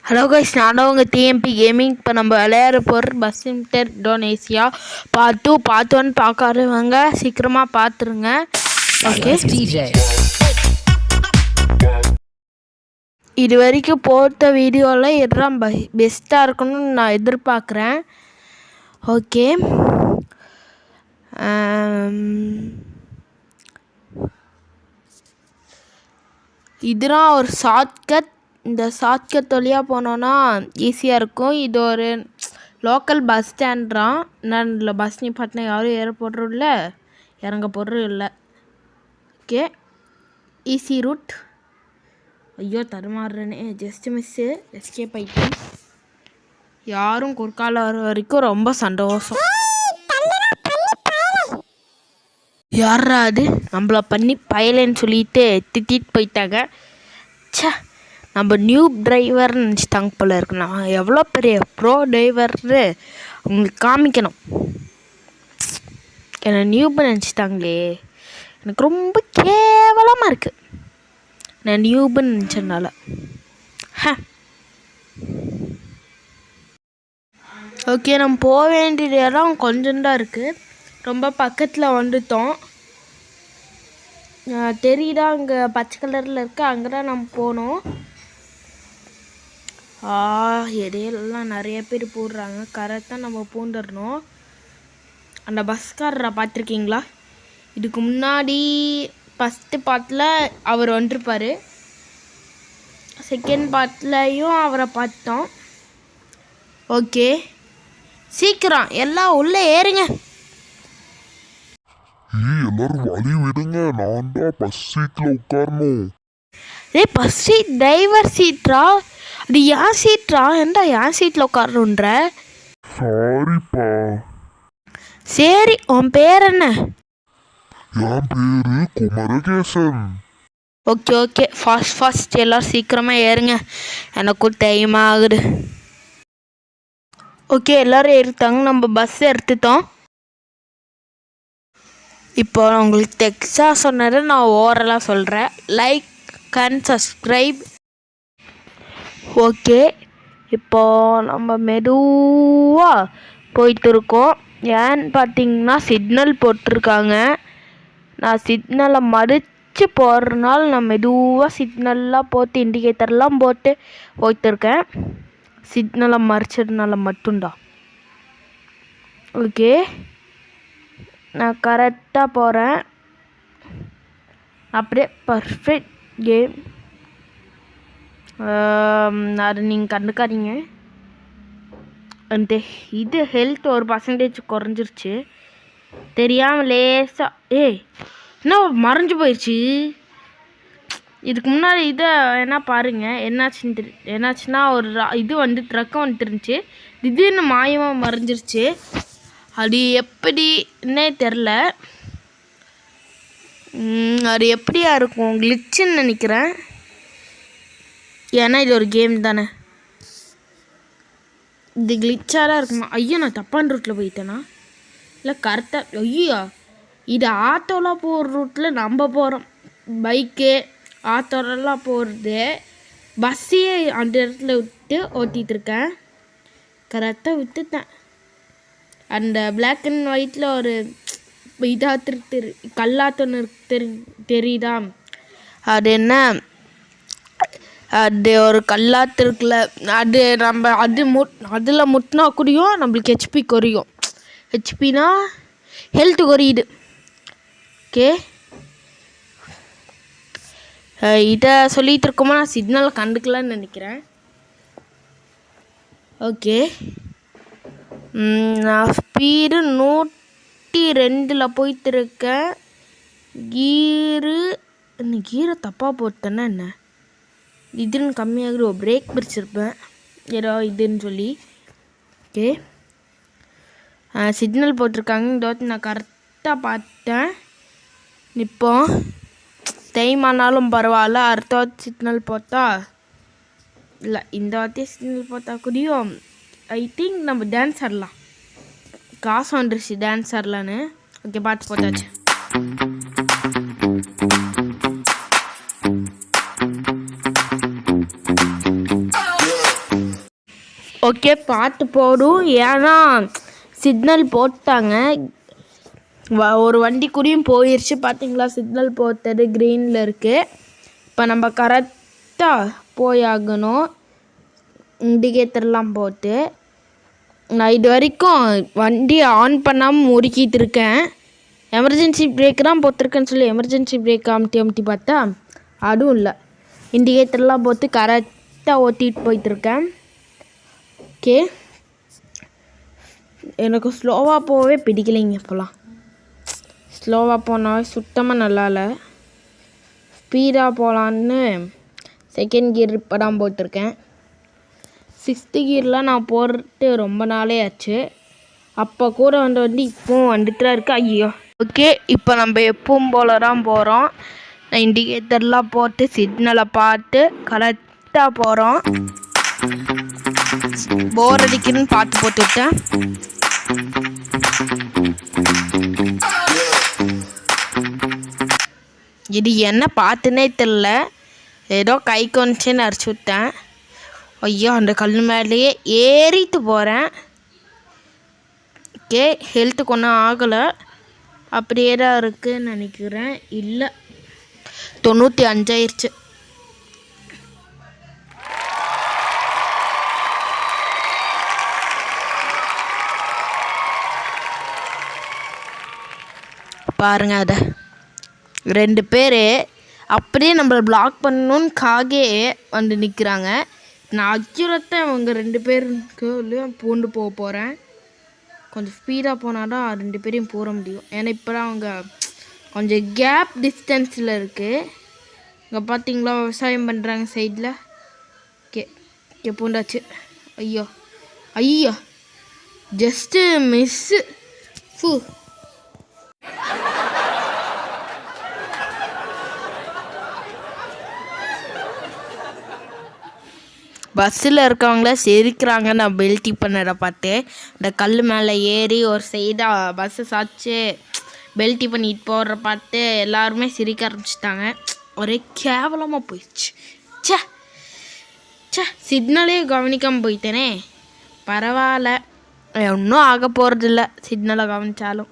Hello guys, நானும் உங்கள் TMP gaming. இப்போ நம்ம விளையாட போகிற பஸ்ஸிம்டர் இந்தோனேசியா பார்ட் 2 பார்ட் 1 பார்க்காதவங்க சீக்கிரமாக பார்த்துருங்க. ஓகே, இது வரைக்கும் போட்ட வீடியோவில் எல்லாம் பெஸ்ட்டாக இருக்கணும்னு நான் எதிர்பார்க்குறேன். ஓகே, இதுதான் ஒரு ஷார்ட்கட். இந்த ஷார்ட்கட் வழியாக போனோன்னா ஈஸியாக இருக்கும். இது ஒரு லோக்கல் பஸ் ஸ்டாண்ட்றான். நான் இதில் பஸ் நிப்பாட்டினா யாரும் ஏற போடுறோம் இல்லை, இறங்க போடுறோம் இல்லை. Okay, easy route. ஐயோ தருமாறுறேனே, ஜஸ்ட் மிஸ்ஸு, எஸ்கேப் ஆகிட்டேன். யாரும் குறுக்கால வர வரைக்கும் ரொம்ப சந்தோஷம். யாரா அது நம்மளை பண்ணி பயலேன்னு சொல்லிட்டு திட்டிட்டு போயிட்டாங்க. சே, நம்ம நியூ டிரைவர்னு நினச்சிட்டாங்க போல இருக்கு. நான் எவ்வளோ பெரிய ப்ரோ டிரைவர்னு அவங்களுக்கு காமிக்கணும். என்னை நியூபு நினச்சிட்டாங்களே, எனக்கு ரொம்ப கேவலமாக இருக்குது நான் நியூபுன்னு நினச்சதுனால. ஓகே, நம்ம போக வேண்டிய இடம் கொஞ்சம் தான் இருக்குது. ரொம்ப பக்கத்தில் வந்துட்டோம். தெரியுதா, அங்கே பச்சை கலரில் இருக்குது, அங்கே தான் நம்ம போகணும். இடையிலலாம் நிறைய பேர் போடுறாங்க. கரெக்டாக நம்ம பூந்துடணும். அந்த பஸ்காரரை பார்த்துருக்கீங்களா? இதுக்கு முன்னாடி ஃபஸ்ட்டு பார்ட்டில் அவர் வந்துருப்பார், செகண்ட் பார்ட்லையும் அவரை பார்த்தோம். ஓகே, சீக்கிரம் எல்லாம் உள்ளே ஏறுங்க. எல்லாரும் வழி விடுங்க, நான் தான் பஸ் சீட்டில் உட்காரணும். பஸ் சீட் டிரைவர் சீட்ரா, அது என் சீட்ரா. ஏன்டா என் சீட்டில் உட்காரணுன்ற? சாரிப்பா. சரி, உன் பேர் என்ன? என் பேரு குமரகேசன். ஓகே ஓகே, ஃபாஸ்ட் எல்லோரும் சீக்கிரமாக ஏறுங்க, எனக்கும் டைம் ஆகுது. ஓகே, எல்லோரும் ஏறிட்டாங்க. நம்ம பஸ் எடுத்துட்டோம். இப்போ உங்களுக்கு டெக்ஸ்டாக சொன்னதை நான் ஓரலாக சொல்கிறேன். Like and subscribe. ஓகே, இப்போது நம்ம மெதுவாக போயிட்டு இருக்கோம். ஏன்னு பார்த்தீங்கன்னா சிக்னல் போட்டிருக்காங்க. நான் சிக்னலை மடித்து போடுறதுனால நான் மெதுவாக சிக்னல்லாம் போட்டு இண்டிகேட்டர்லாம் போட்டு போயிட்டுருக்கேன். சிக்னலை மறைச்சதுனால மட்டும்தான். ஓகே, நான் கரெக்டாக போகிறேன். அப்படியே பர்ஃபெக்ட் கேம். அது நீங்கள் கண்டுக்காதீங்க. அந்த இது ஹெல்த் 1% குறைஞ்சிருச்சு தெரியாமல் லேசாக. இன்னும் மறைஞ்சு போயிடுச்சு. இதுக்கு முன்னாடி இதை என்ன பாருங்கள் என்னாச்சுன்னா ஒரு இது வந்து ட்ரக்கு வந்துட்டு இருந்துச்சு, திடீர்னு மாயமாக மறைஞ்சிருச்சு. அது எப்படின்னே தெரில. அது எப்படியா இருக்கும், கிளிச்சுன்னு நினைக்கிறேன். ஏன்னா இது ஒரு கேம் தானே, இது கிளிச்சாக தான் இருக்குமா? ஐயோ, நான் தப்பான ரூட்டில் போயிட்டேனா இல்லை கரெக்டாக? ஐயோ, இது ஆட்டோலாம் போகிற ரூட்டில் நம்ம போகிறோம். பைக்கு ஆட்டோலாம் போகிறது, பஸ்ஸையே அந்த இடத்துல விட்டு ஓட்டிகிட்டு இருக்கேன். கரெக்டாக விட்டுட்டேன். அந்த பிளாக் அண்ட் ஒயிட்டில் ஒரு இதாக கல்லாத்தொன்று தெரியுதா? அது என்ன, அது ஒரு கல்லாத்து இருக்குல்ல, அது நம்ம அதில் முட்டினா கூடயும் நம்மளுக்கு ஹெச்பி குறையும். ஹெச்பினா ஹெல்த்து குறையுது. ஓகே, இதை சொல்லிகிட்டு இருக்கோமா, நான் சிக்னலை கண்டுக்கலான்னு நினைக்கிறேன். ஓகே, நான் ஸ்பீடு 102 போயிட்டு இருக்கேன். கீரை தப்பாக போட்டேன்னா என்ன, இதுன்னு கம்மியாகிற பிரேக் பிடிச்சிருப்பேன் ஏதோ இதுன்னு சொல்லி. ஓகே, சிக்னல் போட்டிருக்காங்க. இந்த வாட்டி நான் கரெக்டாக பார்த்தேன். இப்போ டைம் ஆனாலும் பரவாயில்ல, அடுத்த வாட்டி சிக்னல் போட்டால் இல்லை, இந்த வாட்டி சிக்னல் போட்டால் கூடயும் ஐ திங்க் நம்ம டான்ஸ் ஆடலாம். காசு வந்துருச்சு டான்ஸ் ஆடலான்னு. ஓகே, பார்த்து போட்டாச்சு. ஓகே பார்த்து போடும், ஏன்னா சிக்னல் போட்டாங்க. ஒரு வண்டி கூடயும் போயிடுச்சு பார்த்தீங்களா, சிக்னல் போட்டது க்ரீனில் இருக்குது. இப்போ நம்ம கரெக்டாக போயாகணும், இண்டிகேட்டர்லாம் போட்டு. நான் இது வரைக்கும் வண்டியை ஆன் பண்ணாமல் முறுக்கிட்டு இருக்கேன். எமர்ஜென்சி பிரேக் தான் போட்டிருக்கேன்னு சொல்லி எமர்ஜென்சி பிரேக் அமுத்தி பார்த்தா அதுவும் இல்லை. இண்டிகேட்டர்லாம் போட்டு கரெக்டாக ஓட்டிகிட்டு போயிட்டுருக்கேன். ஓகே, எனக்கு ஸ்லோவாக போகவே பிடிக்கலைங்க. இப்போலாம் ஸ்லோவாக போனால் சுத்தமாக நல்லா இல்லை. ஸ்பீடாக போகலான்னு செகண்ட் கியர் இப்போ தான் போட்டிருக்கேன். 6th கியரில் நான் போட்டு ரொம்ப நாளே ஆச்சு. அப்போ கூட வண்டி இப்போவும் வந்துட்டு தான் இருக்கு. ஐயோ, ஓகே, இப்போ நம்ம எப்பவும் போல தான் போகிறோம். இண்டிகேட்டர்லாம் போட்டு சிக்னலை பார்த்து கரெக்டாக போகிறோம். போர் அடிக்குன்னு பார்த்து போட்டுவிட்டேன். இது என்ன பார்த்துனே தெரில, ஏதோ கை கொஞ்சன்னு அரைச்சி விட்டேன். ஐயோ, அந்த கல் மேலேயே ஏறிட்டு போகிறேன். ஓகே, ஹெல்த்துக்கு ஒன்றும் ஆகலை, அப்படியே தான் இருக்குதுன்னு நினைக்கிறேன். இல்லை, 95 ஆயிடுச்சு. பாருங்க, அதை 2 பேர் அப்படியே நம்மளை பிளாக் பண்ணணுன்னுக்காகவே வந்து நிற்கிறாங்க. நான் அக்யூரேட்டாக அவங்க 2 பேருக்குள்ளேயும் பூண்டு போக போகிறேன். கொஞ்சம் ஸ்பீடாக போனால் தான் 2 பேரையும் போட முடியும். ஏன்னா இப்போ தான் அவங்க கொஞ்சம் கேப் டிஸ்டன்ஸில் இருக்குது. இங்கே பார்த்தீங்களா, விவசாயம் பண்ணுறாங்க சைடில். ஓகே பூண்டாச்சு. ஐயோ ஐயோ, ஜஸ்ட்டு மிஸ்ஸு. பஸ்ஸில் இருக்கவங்கள சிரிக்கிறாங்க நான் பெல்ட்டி பண்ணதை பார்த்து. இந்த கல் மேலே ஏறி ஒரு சைடாக பஸ்ஸை சாய்ச்சி பெல்ட்டி பண்ணிட்டு போடுற பார்த்து எல்லாருமே சிரிக்க ஆரம்பிச்சிட்டாங்க. ஒரே கேவலமாக போயிடுச்சு. சிக்னலே கவனிக்காமல் போயிட்டேனே. பரவாயில்ல, ஒன்றும் ஆக போகிறதில்ல சிக்னலை கவனித்தாலும்.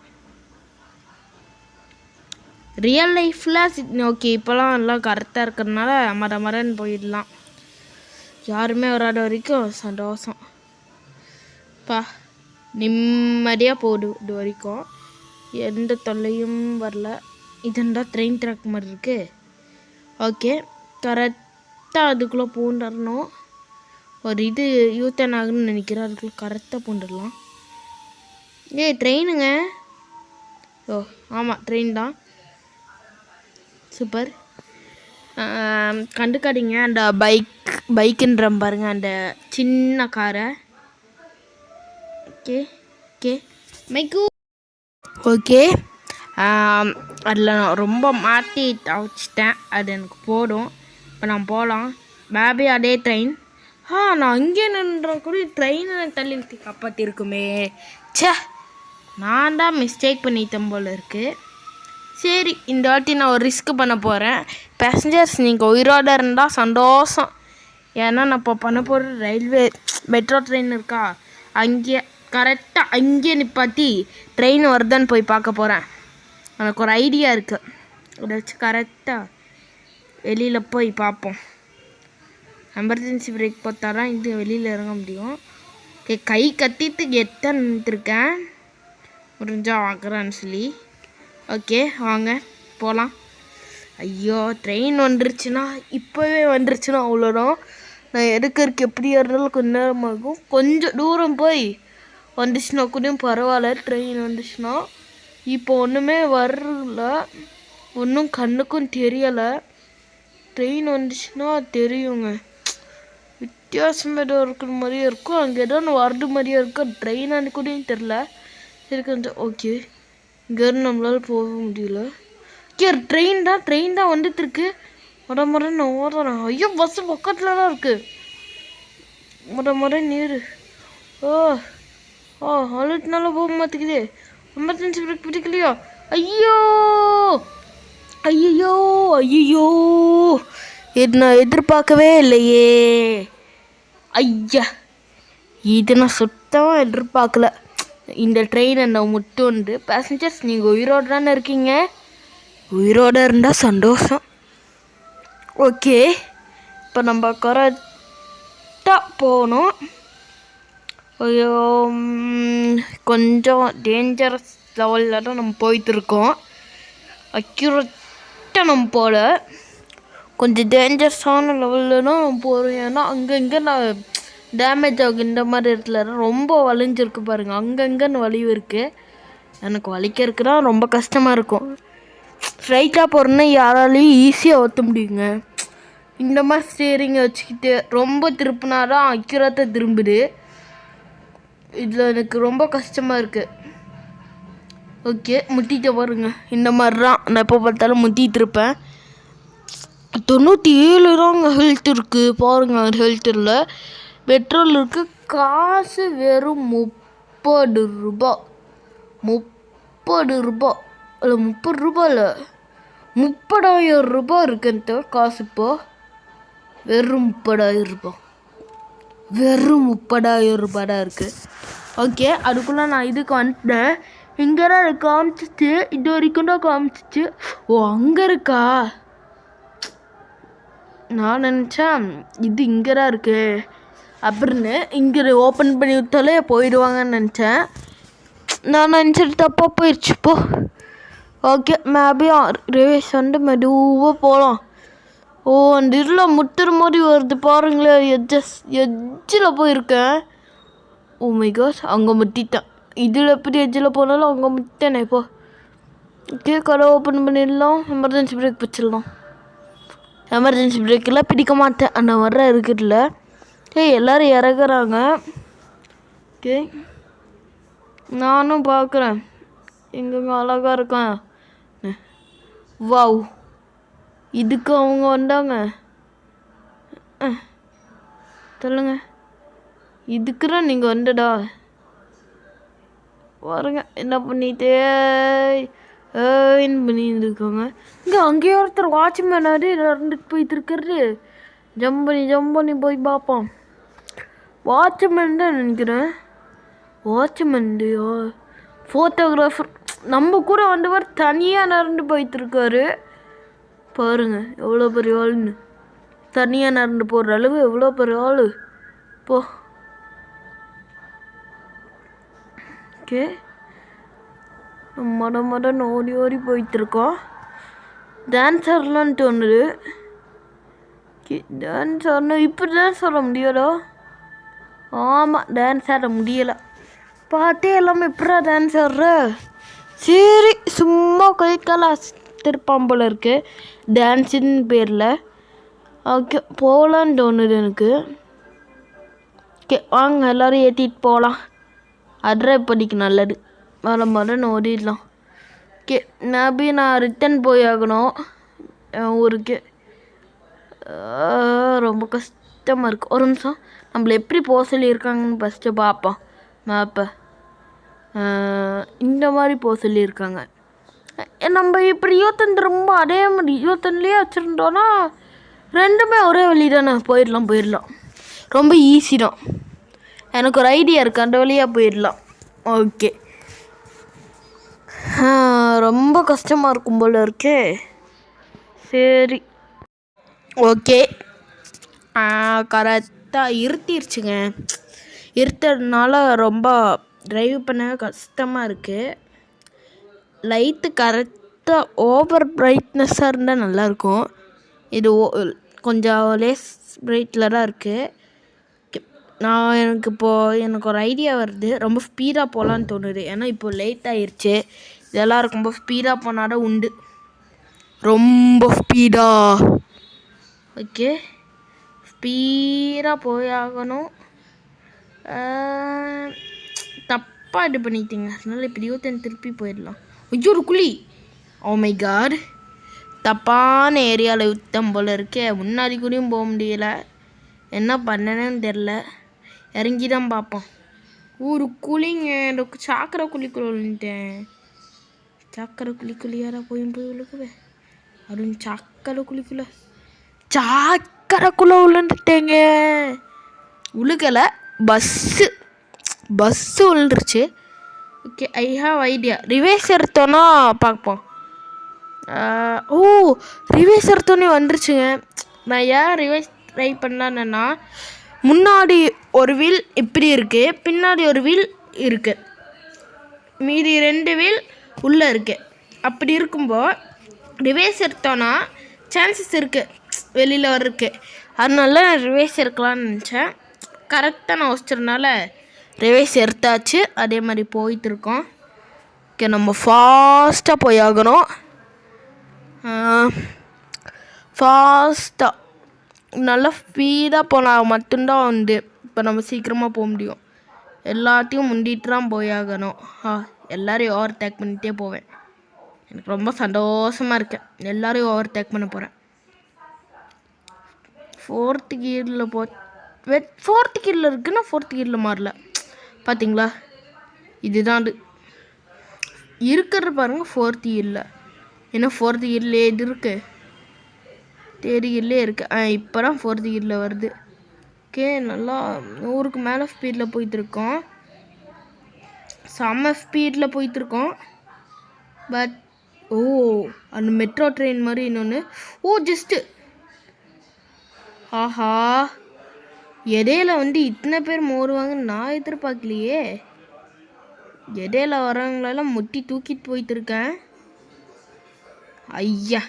ரியல் லைஃப்பில் ஓகே, இப்போலாம் எல்லாம் கரெக்டாக இருக்கிறதுனால மரன்னு போயிடலாம். யாருமே வராத வரைக்கும் சந்தோஷம். நிம்மதியாக போடு. இது வரைக்கும் எந்த தொல்லையும் வரல. இதுண்டா ட்ரெயின் ட்ராக் மாதிரி இருக்குது. ஓகே, கரெக்டாக அதுக்குள்ளே பூண்டரணும். ஒரு இது யூத்தன் ஆகுன்னு நினைக்கிறேன், அதுக்குள்ளே கரெக்டாக பூண்டுடலாம். ட்ரெயினுங்க. ஓ ஆமாம், ட்ரெயின் தான். சூப்பர். கண்டுக்காதீங்க அந்த பைக்குன்ற பாருங்க, அந்த சின்ன காரை. ஓகே மைக்கு. ஓகே, அதில் நான் ரொம்ப மாற்றி தவச்சிட்டேன். அது எனக்கு போடும். இப்போ நான் போகலாம். பேபி அதே ட்ரெயின். நான் அங்கே நின்ற கூட ட்ரெயினை தள்ளி விட்டு காப்பாற்றிருக்குமே. நான் தான் மிஸ்டேக் பண்ணிட்டேன் போல் இருக்குது. சரி, இந்த வாட்டி நான் ஒரு ரிஸ்க் பண்ண போகிறேன். பேசஞ்சர்ஸ் நீங்கள் உயிரோடு இருந்தால் சந்தோஷம். ஏன்னா நான் இப்போ பண்ண போகிற ரயில்வே மெட்ரோ ட்ரெயின் இருக்கா, கரெக்டாக அங்கேயே நிப்பாட்டி ட்ரெயின் வருதான்னு போய் பார்க்க போகிறேன். எனக்கு ஒரு ஐடியா இருக்குது. அதை வச்சு கரெக்டாக வெளியில் போய் பார்ப்போம். எமர்ஜென்சி பிரேக் போட்டா தான் இது வெளியில் இறங்க முடியும். கை கத்திட்டு எத்தான் நின்றுருக்கேன், முடிஞ்சா வாங்குறான்னு சொல்லி. ஓகே வாங்க போகலாம். ஐயோ, ட்ரெயின் வந்துருச்சுன்னா, இப்போவே வந்துருச்சுன்னா அவ்வளோதான். நான் எடுக்கிறதுக்கு எப்படி இருந்தாலும் கொஞ்சம் நேரம் ஆகும். கொஞ்சம் தூரம் போய் வந்துச்சுன்னா கூட பரவாயில்ல. ட்ரெயின் வந்துச்சுன்னா இப்போ ஒன்றுமே வரல, ஒன்றும் கண்ணுக்கும் தெரியலை. ட்ரெயின் வந்துச்சுன்னா தெரியுங்க, வித்தியாசம் ஏதோ இருக்கிற மாதிரியே இருக்கும். அங்கே ஏதோ ஒன்று வரது மாதிரியே இருக்கும். ட்ரெயின் அனுக்கு கூட தெரில. சரி கொஞ்சம் ஓகே, இங்கேருந்து நம்மளால் போக முடியல. ட்ரெயின் தான் வந்துட்டு இருக்கு. முறை நான் ஓடுறேன். ஐயோ, பஸ்ஸு பக்கத்தில் தான் இருக்குது. முறை நீர். அழுட்டினால போக மாட்டேங்குது. எமர்ஜென்சி பிரேக் பிடிக்கலையோ? ஐயோ ஐயோ ஐயோ, இது நான் எதிர்பார்க்கவே இல்லையே. ஐயா, இது நான் சுத்தமாக எதிர்பார்க்கல. இந்த ட்ரெயின் என்ன முட்டு வந்து பேசஞ்சர்ஸ் நீங்கள் உயிரோடு தானே இருக்கீங்க? உயிரோடு இருந்தால் சந்தோஷம். ஓகே, இப்போ நம்ம கரெக்டாக போகணும். ஐயோ, கொஞ்சம் டேஞ்சரஸ் லெவலில் தான் நம்ம போயிட்டுருக்கோம். அக்யூரேட்டாக நம்ம போகல, கொஞ்சம் டேஞ்சரஸான லெவலில் தான் நம்ம போகிறோம். ஏன்னா அங்கங்கே நான் டேமேஜ் ஆகும். இந்த மாதிரி இடத்துல ரொம்ப வலிஞ்சிருக்கு பாருங்கள், அங்கங்கன்னு வலிவு இருக்குது. எனக்கு வலிக்கிறதுக்குனா ரொம்ப கஷ்டமாக இருக்கும். ஸ்ட்ரைட்டாக போகிறோன்னா யாராலையும் ஈஸியாக ஓட்ட முடியுங்க. இந்த மாதிரி ஸ்டேரிங்கை வச்சுக்கிட்டு ரொம்ப திருப்பினாதான் அக்யூரேட்டாக திரும்புது. இதில் எனக்கு ரொம்ப கஷ்டமாக இருக்குது. ஓகே, முட்டிட்டு பாருங்க. இந்த மாதிரி தான் நான் எப்போ பார்த்தாலும் முட்டிகிட்டு இருப்பேன். 97 தாங்க ஹெல்த் இருக்குது பாருங்கள். ஹெல்த் இல்லை, பெட்ரோல் இருக்குது. காசு வெறும் 30 ரூபா. 30 ரூபா இல்லை, 30 ரூபா இல்லை, 30,000 ரூபா இருக்குன்ட்டு காசு. இப்போது வெறும் 30,000 ரூபா, வெறும் 30,000 ரூபா தான் இருக்குது. ஓகே, அதுக்குள்ளே நான் இதுக்கு வந்துட்டேன். இங்கே தான் காமிச்சிச்சு, இது வரைக்கும் தான் காமிச்சிச்சு. ஓ, அங்கே இருக்கா? நான் நினச்சேன் இது இங்கே தான் இருக்குது அப்படின்னு. இங்கே ஓப்பன் பண்ணி விட்டாலே போயிடுவாங்கன்னு நினச்சேன். நான் நினச்சிட்டு தப்பாக போயிடுச்சு. இப்போ ஓகே, மேபி ரேஸ் வந்து மெதுவாக போகலாம். ஓ, அந்த இதில் முட்டுற மாதிரி வருது பாருங்களேன். எட்ஜில் போயிருக்கேன். ஓ மை காட், அங்கே முட்டிட்டேன். இதில் எப்படி எட்ஜில் போனாலும் அங்கே முட்டேனே. இப்போ ஓகே, கடை ஓப்பன் பண்ணிடலாம். எமர்ஜென்சி பிரேக் வச்சிடலாம். எமர்ஜென்சி பிரேக்கெல்லாம் பிடிக்க மாட்டேன், அந்த மாதிரி இருக்குதுல்ல. எல்லோரும் இறக்குறாங்க. ஓகே, நானும் பார்க்குறேன் எங்கெங்க அழகாக இருக்கான். வாவ், இதுக்கு அவங்க வந்தாங்க. சொல்லுங்க, இதுக்குதான் நீங்கள் வந்தடா. பாருங்க என்ன பண்ணிட்டே பண்ணிட்டு இருக்காங்க. இங்கே அங்கேயே ஒருத்தர் வாட்ச்மேனாரு நடந்துட்டு போயிட்டு இருக்காரு. ஜம்ப் பண்ணி போய் பார்ப்போம். வாட்ச்மேன் தான் நினைக்கிறேன். வாட்ச்மேன்லையோ ஃபோட்டோகிராஃபர் நம்ம கூட வந்தவர் தனியாக நடந்து போயிட்டுருக்காரு. பாருங்க எவ்வளோ பெரிய ஆளுன்னு. தனியாக நடந்து போகிற அளவு எவ்வளோ பெரிய ஆள். போ ஓகே, மடம் ஓடி போயிட்டுருக்கோம். டான்ஸ் ஆடலான்னு தோணுது. டான்ஸ் ஆடணும், இப்படி டான்ஸ் ஆட முடியாதோ? ஆமாம், டான்ஸ் ஆட முடியலை. பார்த்தே எல்லாமே எப்படா டான்ஸ் ஆடுற? சரி, சும்மா கை கால திருப்பான் போல இருக்கு டான்ஸின்னு பேரில். ஓகே, போகலான்னு தோணுது எனக்கு. ஓகே, வாங்க எல்லோரும் ஏற்றிட்டு போகலாம். அட்ரைவ் பண்ணிக்கு நல்லது. மரம் ஓடிடலாம். ஓகே, மேபி நான் ரிட்டன் போய் ஆகணும் என் ஊருக்கு. ரொம்ப கஷ்டமாக இருக்குது. ஒரு நிமிஷம், நம்மளை எப்படி போக சொல்லியிருக்காங்கன்னு ஃபஸ்ட்டு பார்ப்போம். மேப்பை இந்த மாதிரி போக சொல்லியிருக்காங்க. நம்ம இப்படி 25 ரொம்ப அதே மாதிரி 25லேயே வச்சுருந்தோன்னா ரெண்டுமே ஒரே வழி தானே. போயிடலாம். ரொம்ப ஈஸி தான். எனக்கு ஒரு ஐடியா இருக்குது, அந்த வழியாக போயிடலாம். ஓகே, ரொம்ப கஷ்டமாக இருக்கும் போல இருக்கே. சரி, ஓகே, கரெக்டாக இருட்டிருச்சுங்க. இருட்டுறதுனால ரொம்ப ட்ரைவ் பண்ண கஷ்டமாக இருக்குது. லைட்டு கரெக்டாக ஓவர் பிரைட்னஸ்ஸாக இருந்தால் நல்லாயிருக்கும். இது கொஞ்சம் லேஸ் பிரைட்டில் தான் இருக்குது. எனக்கு ஒரு ஐடியா வருது. ரொம்ப ஸ்பீடாக போகலான்னு தோணுது. ஏன்னா இப்போது லேட் ஆயிடுச்சு. இதெல்லாம் ரொம்ப ஸ்பீடாக போனால் தான் உண்டு. ரொம்ப ஸ்பீடாக. ஓகே, ஸ்பீடாக போய் ஆகணும். தப்பாக இது பண்ணிட்டீங்க, அதனால் இப்படி 25 திருப்பி போயிடலாம். ஐயோ, ஒரு குழி. ஓ மை காட், தப்பான ஏரியாவில் விட்டோம் போல் இருக்கே. முன்னாடி கூடயும் போக முடியலை. என்ன பண்ணணுன்னு தெரில. இறங்கி தான் பார்ப்போம். ஒரு குழிங்க, இந்த சாக்கரை குழிக்குள்ள விழுந்துட்டேன். சாக்கரை குழிக்குள்ளியாரா போய் விழுக்குவேன். அப்படின்னு சாக்கரைக்குள்ளே விழுந்துட்டேங்க. உழுகலை, பஸ்ஸு விழுந்துருச்சு. Okay, I have idea. Reverse எடுத்தோன்னா பார்ப்போம். ஓ, ரிவேஸ் எடுத்தோன்னே வந்துருச்சுங்க. நான் ஏன் ரிவேஸ் ட்ரை பண்ணேன்னா, முன்னாடி ஒரு வீல் இப்படி இருக்குது, பின்னாடி ஒரு வீல் இருக்குது, மீதி 2 வீல் உள்ளே இருக்குது. அப்படி இருக்கும்போது ரிவேஸ் எடுத்தோன்னா சான்சஸ் இருக்குது வெளியில் வர்றதுக்கு. அதனால நான் ரிவேஸ் எடுக்கலான்னு நினச்சேன். கரெக்டாக நான் வச்சிருந்தனால ரிவேஸ் எடுத்தாச்சு. அதே மாதிரி போயிட்டுருக்கோம். ஓகே, நம்ம ஃபாஸ்ட்டாக போய் ஆகணும். ஃபாஸ்ட்டாக நல்லா ஸ்பீடாக போனால் மட்டும்தான் வந்து இப்போ நம்ம சீக்கிரமாக போக முடியும். எல்லாத்தையும் முந்திட்டு தான் போய் ஆகணும். எல்லோரையும் ஓவர் டேக் பண்ணிகிட்டே போவேன். எனக்கு ரொம்ப சந்தோஷமாக இருக்கேன். எல்லோரையும் ஓவர் டேக் பண்ண போகிறேன். 4th கியரில் 4th கியரில் இருக்குன்னா 4th கியரில் மாறல. பார்த்தீங்களா, இதுதான் அது இருக்கிறது பாருங்கள். 4th கியரில் ஏன்னா 4th கியரில் எது இருக்குது, 3rd கியர்லே இருக்குது. இப்போ தான் 4th கியரில் வருது. ஓகே, நல்லா 100க்கு மேலே ஸ்பீடில் போயிட்டுருக்கோம். செம்ம ஸ்பீடில் போயிட்டுருக்கோம். பட் அந்த மெட்ரோ ட்ரெயின் மாதிரி இன்னொன்று. ஜஸ்ட்டு ஆஹா, இடையில வந்து இத்தனை பேர் மோருவாங்கன்னு நான் எதிர்பார்க்கலையே. இடையில வரவங்களெல்லாம் முட்டி தூக்கிட்டு போயிட்டுருக்கேன். ஐயா,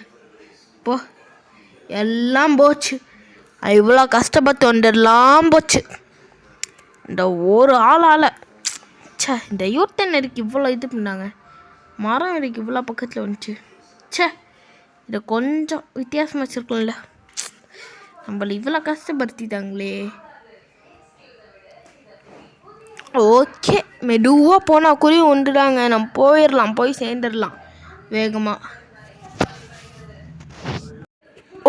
போ, எல்லாம் போச்சு. இவ்வளோ கஷ்டப்பட்டு வந்துடலாம் போச்சு இந்த ஒரு ஆளால். இந்த யூட்டன் இருக்கு இவ்வளோ இது பண்ணாங்க, மரம் இருக்கு இவ்வளோ பக்கத்தில் வந்துச்சு. இதை கொஞ்சம் வித்தியாசமாக வச்சுருக்கோம்ல, நம்மள இவ்வளோ கஷ்டப்படுத்திட்டாங்களே. ஓகே, மெதுவாக போனால் குறி உண்டுடாங்க. நம்ம போயிடலாம், போய் சேர்ந்துடலாம் வேகமாக.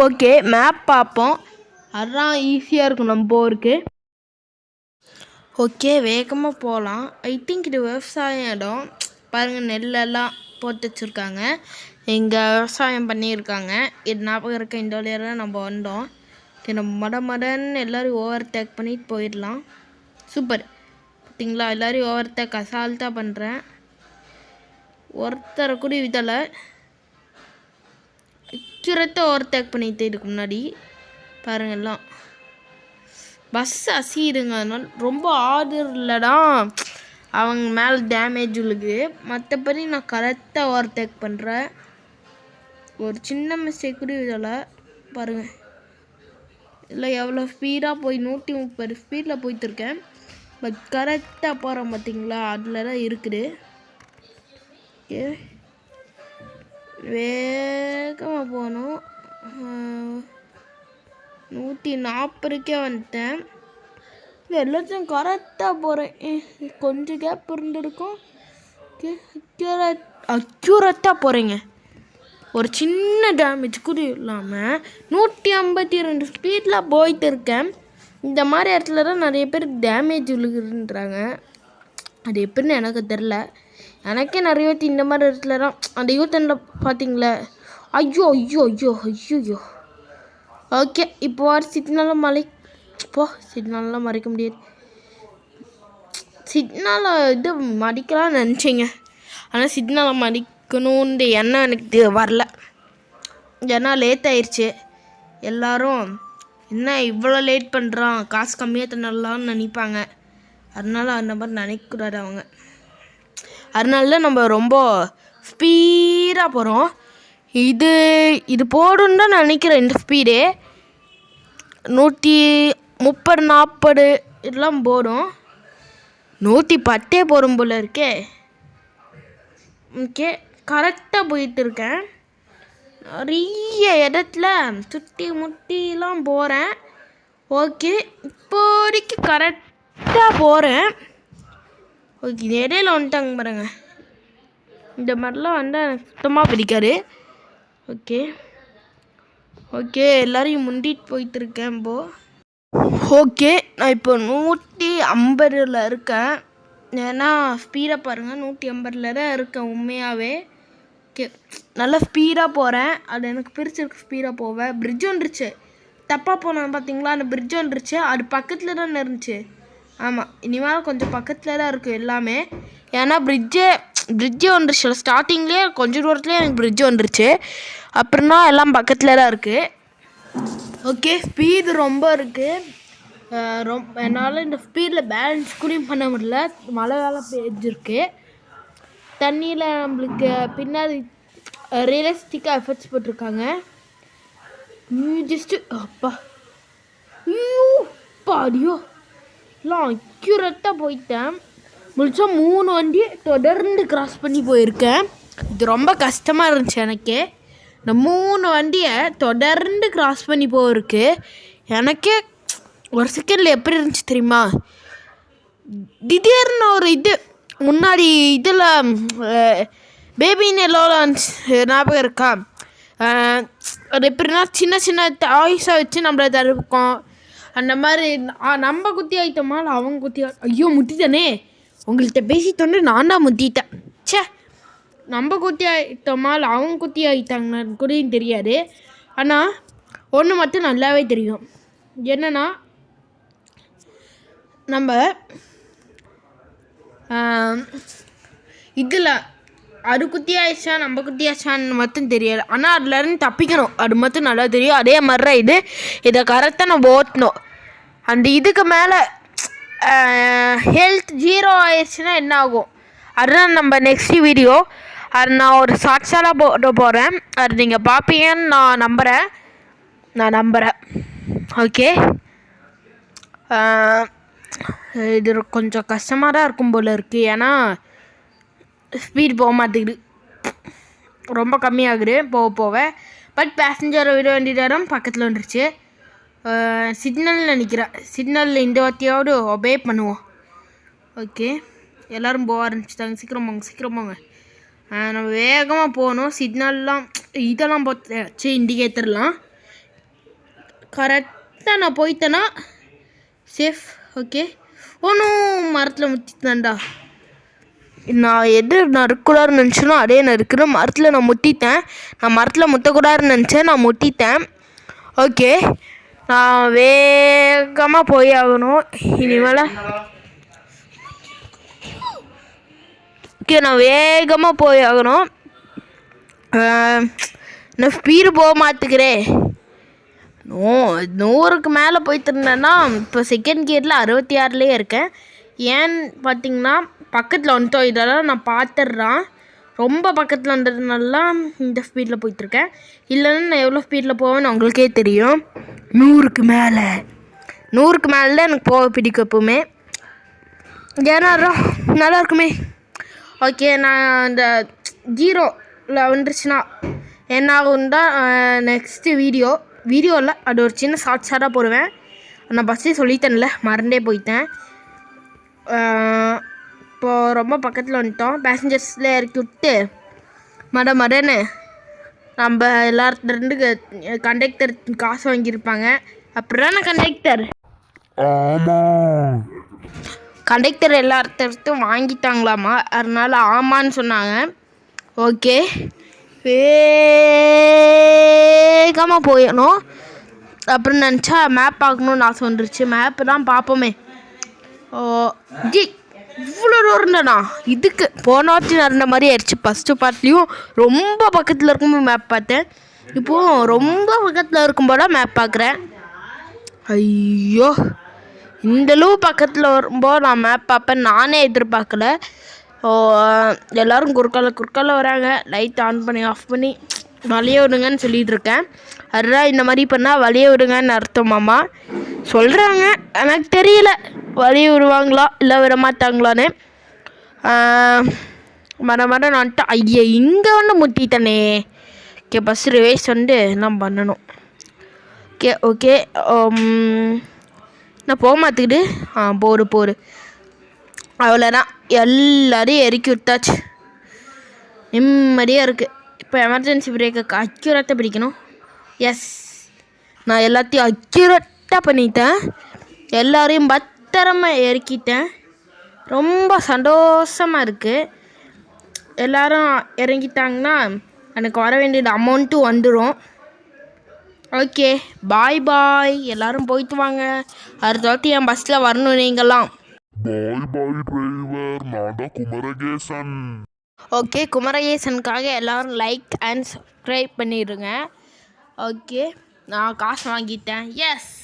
ஓகே, மேப் பார்ப்போம். அதுதான் ஈஸியாக இருக்கும் நம்ம போகிறதுக்கு. ஓகே, வேகமாக போகலாம். ஐ திங்க் இது விவசாய இடம் பாருங்கள். நெல்லெல்லாம் போட்டு வச்சுருக்காங்க, இங்கே விவசாயம் பண்ணியிருக்காங்க. இது ஞாபகம் இருக்க இந்த வழியாக தான் நம்ம வந்தோம். நம்ம மடன்னு எல்லோரும் ஓவர் டேக் பண்ணிட்டு போயிடலாம். சூப்பர், பார்த்தீங்களா, எல்லோரும் ஓவர் டேக் அசால்ட்டாக பண்ணுறேன். ஒருத்தரை கூட விதலை, அக்யூரேட்டாக ஓவர் டேக் பண்ணிட்டு இதுக்கு முன்னாடி பாருங்கள். எல்லாம் பஸ் அசிடுங்க, அதனால ரொம்ப ஆர்டர் இல்லைடா, அவங்க மேலே டேமேஜ் உள்ளது. மற்றபடி நான் கரெக்டாக ஓவர் டேக் பண்ணுறேன். ஒரு சின்ன மிஸ்டேக் கூட விதலை பாருங்கள். இல்லை எவ்வளோ ஸ்பீடாக போய் 130 ஸ்பீடில் போயிட்டுருக்கேன். பட் கரெக்டாக போகிறேன் பார்த்தீங்களா, அதில் தான் இருக்குது. ஓகே, வேகமாக போகணும். 140க்கே வந்துட்டேன். எல்லாத்தையும் கரெக்டாக போகிறேன். கொஞ்சம் கேப் இருந்திருக்கும். ஓகே, அக்யூரேட்டாக போகிறேங்க. ஒரு சின்ன டேமேஜ் கூட இல்லாமல் 152 ஸ்பீடில் போயிட்டு இருக்கேன். இந்த மாதிரி இடத்துல தான் நிறைய பேர் டேமேஜ் விழுகுதுன்றாங்க. அது எப்படின்னு எனக்கு தெரில. எனக்கே நிறைய பேர் இந்த மாதிரி இடத்துல தான் அந்த யூத்தனில் பார்த்தீங்களே. ஐயோ ஐயோ ஐயோ ஐயோ. ஓகே, இப்போ சிக்னலாம் சிக்னல்லாம் மறைக்க முடியாது. சிக்னலை இது மடிக்கலாம்னு நினச்சிங்க, ஆனால் சிக்னலை மடிக்கணுன்ற எண்ணம் எனக்கு வரல. ஏன்னா லேட் ஆயிடுச்சு. எல்லோரும் என்ன இவ்வளோ லேட் பண்ணுறான், காசு கம்மியாக தரலாம்னு நினைப்பாங்க. அதனால அந்த மாதிரி நினைக்கக்கூடாது அவங்க. அதனால நம்ம ரொம்ப ஸ்பீடாக போகிறோம். இது போடுன்னு தான் நினைக்கிறேன். இந்த ஸ்பீடு 130 40 இதெல்லாம் போடும். 110 போடும் போல் இருக்கே. ஓகே, கரெக்டாக போயிட்டு இருக்கேன். நிறைய இடத்துல சுற்றி முட்டிலாம் போகிறேன். ஓகே, இப்போதைக்கு கரெக்டாக போகிறேன். ஓகே, இடையில வந்துட்டாங்க பாருங்க. இந்த மாதிரிலாம் வந்தால் எனக்கு சுத்தமாக பிடிக்காது. ஓகே ஓகே, எல்லோரையும் முந்திட்டு போயிட்டுருக்கேன் இப்போது. ஓகே, நான் இப்போ 150 இருக்கேன். ஏன்னா ஸ்பீடாக பாருங்கள், 150 தான் இருக்கேன் உண்மையாகவே. ஓகே, நல்லா ஸ்பீடாக போகிறேன். அது எனக்கு பிரிச்சிருக்கு, ஸ்பீடாக போவேன். பிரிட்ஜ் வந்துருச்சு, தப்பாக போனேன் பார்த்தீங்களா, அந்த பிரிட்ஜ் வந்துருச்சு. அது பக்கத்தில் தான் இருந்துச்சு. ஆமாம், இனிமேல் கொஞ்சம் பக்கத்தில் தான் இருக்குது எல்லாமே. ஏன்னா பிரிட்ஜே வந்துருச்சு. ஸ்டார்டிங்லேயே கொஞ்சம் தூரத்துலேயே எனக்கு பிரிட்ஜ் வந்துருச்சு. அப்புறம்னா எல்லாம் பக்கத்தில் தான் இருக்குது. ஓகே, ஸ்பீடு ரொம்ப இருக்குது. என்னால் இந்த ஸ்பீடில் பேலன்ஸ் கூடயும் பண்ண முடியல. மழை வேலை பெய்ஞ்சிருக்கு. தண்ணியில் நம்மளுக்கு பின்னாடி ரியலிஸ்டிக்காக எஃபெக்ட்ஸ் போட்டிருக்காங்க. ஜஸ்ட்டு அப்பா பாடியோ எல்லாம் அக்யூரேட்டாக போயிட்டேன். முடிச்சா 3 வண்டியை தொடர்ந்து கிராஸ் பண்ணி போயிருக்கேன். இது ரொம்ப கஷ்டமாக இருந்துச்சு எனக்கு. இந்த 3 வண்டியை தொடர்ந்து கிராஸ் பண்ணி போயிருக்கு. எனக்கே ஒரு செகண்டில் எப்படி இருந்துச்சு தெரியுமா? திடீர்னு ஒரு முன்னாடி இதில் பேபின்னு எல்லாம் ஞாபகம் இருக்கா? அது எப்படின்னா சின்ன சின்ன டாய்ஸாக வச்சு நம்மளை தடுப்போம். அந்த மாதிரி நம்ம குத்தி ஆகிட்டோமா இல்லை அவங்க குத்தி ஐயோ முட்டித்தானே. உங்கள்கிட்ட பேசிட்டோன்னு நான் தான் முட்டிட்டேன். சே, நம்ம குத்தி ஆகிட்டோமா இல்லை அவங்க குத்தி ஆகிட்டாங்கன்னு கூட தெரியாது. ஆனால் ஒன்று மட்டும் நல்லாவே தெரியும். என்னென்னா நம்ம இதில் அது குத்தி ஆயிடுச்சா நம்ம குத்தி ஆச்சான்னு மட்டும் தெரியாது. ஆனால் அதுலேருந்து தப்பிக்கணும், அது மட்டும் நல்லா தெரியும். அதே மாதிரி தான் இதை கரெக்டாக நம்ம ஓட்டணும். அந்த இதுக்கு மேலே ஹெல்த் 0 ஆயிடுச்சுன்னா என்ன ஆகும்? அதுதான் நம்ம நெக்ஸ்ட் வீடியோ. அது நான் ஒரு ஷார்ட்ஸாக போட போகிறேன். அது நீங்கள் பார்ப்பீங்கன்னு நான் நம்புகிறேன். ஓகே, இது கொஞ்சம் கஷ்டமாக தான் இருக்கும் போல் இருக்குது. ஏன்னா ஸ்பீட் போக மாட்டேங்குது, ரொம்ப கம்மியாகுது போக. பட் பேசஞ்சரை விட வேண்டிய நேரம் பக்கத்தில் வந்துருச்சு. சிக்னல் நினைக்கிறேன். சிக்னலில் இந்த வார்த்தையாவது ஒபே பண்ணுவோம். ஓகே, எல்லோரும் போக ஆரம்பிச்சிட்டாங்க. சீக்கிரம் போங்க. நம்ம வேகமாக போகணும். சிக்னல்லாம் இதெல்லாம் போச்சு, இண்டிகேட்டர்லாம் கரெக்டாக நான் போயிட்டேன்னா சேஃப். ஓகே, ஒன்றும் மரத்தில் முட்டிட்டேன்டா. நான் எது நறுக்கூடாதுன்னு நினச்சேனோ அதே நறுக்குற மரத்தில் நான் முட்டிட்டேன். நான் மரத்தில் முட்டக்கூடாதுன்னு நினச்சேன், நான் முட்டிட்டேன். ஓகே, நான் வேகமாக போய் ஆகணும் இனிமேல். ஓகே, நான் வேகமாக போய் ஆகணும். நான் ஸ்பீடு போக மாட்டேங்கிறேன். 100க்கு மேலே போயிட்டு இருந்தேன்னா இப்போ செகண்ட் கியரில் 66லேயே இருக்கேன். ஏன்னு பார்த்தீங்கன்னா பக்கத்தில் வந்துட்டோம். இதெல்லாம் நான் பார்த்துட்றான். ரொம்ப பக்கத்தில் வந்ததுனாலாம் இந்த ஸ்பீடில் போயிட்டுருக்கேன். இல்லைன்னா நான் எவ்வளோ ஸ்பீடில் போவேன்னு உங்களுக்கே தெரியும். 100க்கு மேலே தான் எனக்கு போக பிடிக்கும் எப்போவுமே. ஏன்னா நல்லா இருக்குமே. ஓகே, நான் இந்த 0ல் வந்துருச்சுன்னா என்ன ஆகும்னா நெக்ஸ்ட்டு வீடியோவில் அது ஒரு சின்ன ஷார்ட்ஸாக போடுவேன். நான் பஸ்ஸே சொல்லிட்டேன்ல, மறந்தே போயிட்டேன். இப்போது ரொம்ப பக்கத்தில் வந்துட்டோம். பேசஞ்சர்ஸில் இறக்கி விட்டு மடன்னு நம்ம எல்லாத்துலேருந்து கண்டக்டர் காசு வாங்கியிருப்பாங்க. அப்புறம் கண்டக்டர் எல்லாத்தையும் வாங்கிட்டாங்களாமா. அதனால் ஆமான்னு சொன்னாங்க. ஓகே, வேகமாக போயிடணும். அப்புறம் நினச்சா மேப் பார்க்கணுன்னு ஆசை வந்துருச்சு. மேப்பு தான் பார்ப்போமே. இவ்வளோ தூரம்தானா? இதுக்கு போன வாட்டி நடந்த மாதிரி ஆயிடுச்சு. ஃபஸ்ட்டு பார்ட்லேயும் ரொம்ப பக்கத்தில் இருக்கும்போது மேப் பார்த்தேன். இப்போது ரொம்ப பக்கத்தில் இருக்கும்போது மேப் பார்க்குறேன். ஐயோ, இந்தளவு பக்கத்தில் வரும்போது நான் மேப் பார்ப்பேன் நானே எதிர்பார்க்கல. எல்லோரும் குறுக்கால வராங்க. லைட் ஆன் பண்ணி ஆஃப் பண்ணி வழிய விடுங்கன்னு சொல்லிகிட்டு இருக்கேன். அதுதான் இந்த மாதிரி பண்ணால் வழிய விடுங்கன்னு அர்த்தமாம்மா சொல்கிறாங்க. எனக்கு தெரியல வழிய விடுவாங்களா இல்லை விட மாட்டாங்களான்னு. மரம் நான் வந்துட்டு ஐயா இங்கே வந்து முட்டிட்டனே. ஓகே, பஸ் ரிவைஸ் வந்து நான் பண்ணணும். ஓகே நான் போக மாட்டேங்குது. போரு அவ்வளோதான், எல்லோரையும் இறக்கி விட்டாச்சு. நிம்மதியாக இருக்குது. இப்போ எமர்ஜென்சி பிரேக்கை அக்யூரேட்டாக பிடிக்கணும். எஸ், நான் எல்லாத்தையும் அக்யூரேட்டாக பண்ணிட்டேன். எல்லோரையும் பத்திரமாக இறக்கிட்டேன். ரொம்ப சந்தோஷமாக இருக்குது. எல்லோரும் இறங்கிட்டாங்கன்னா எனக்கு வர வேண்டியது அமௌண்ட்டும் வந்துடும். ஓகே, பாய். எல்லோரும் போயிட்டு வாங்க. அடுத்த வாட்டி என் பஸ்ஸில் வரணும் நீங்களாம். பாய் பாய் டிரைவர், நான் தான் குமரகேசன். ஓகே, குமரகேசனுக்காக எல்லோரும் லைக் அண்ட் சப்ஸ்கிரைப் பண்ணிடுங்க. ஓகே, நான் காசு வாங்கிட்டேன். எஸ்.